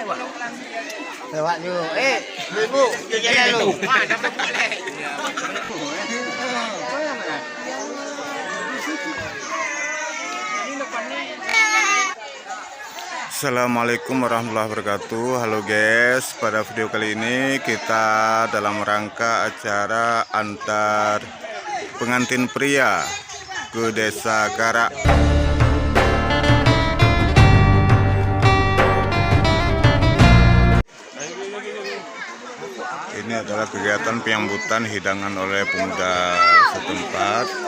Lewat dulu. Ibu, jalan lu. Dapat boleh. Assalamualaikum warahmatullahi wabarakatuh. Halo guys, pada video kali ini kita dalam rangka acara antar pengantin pria ke Desa Garak. Ini adalah kegiatan penyambutan hidangan oleh pemuda setempat.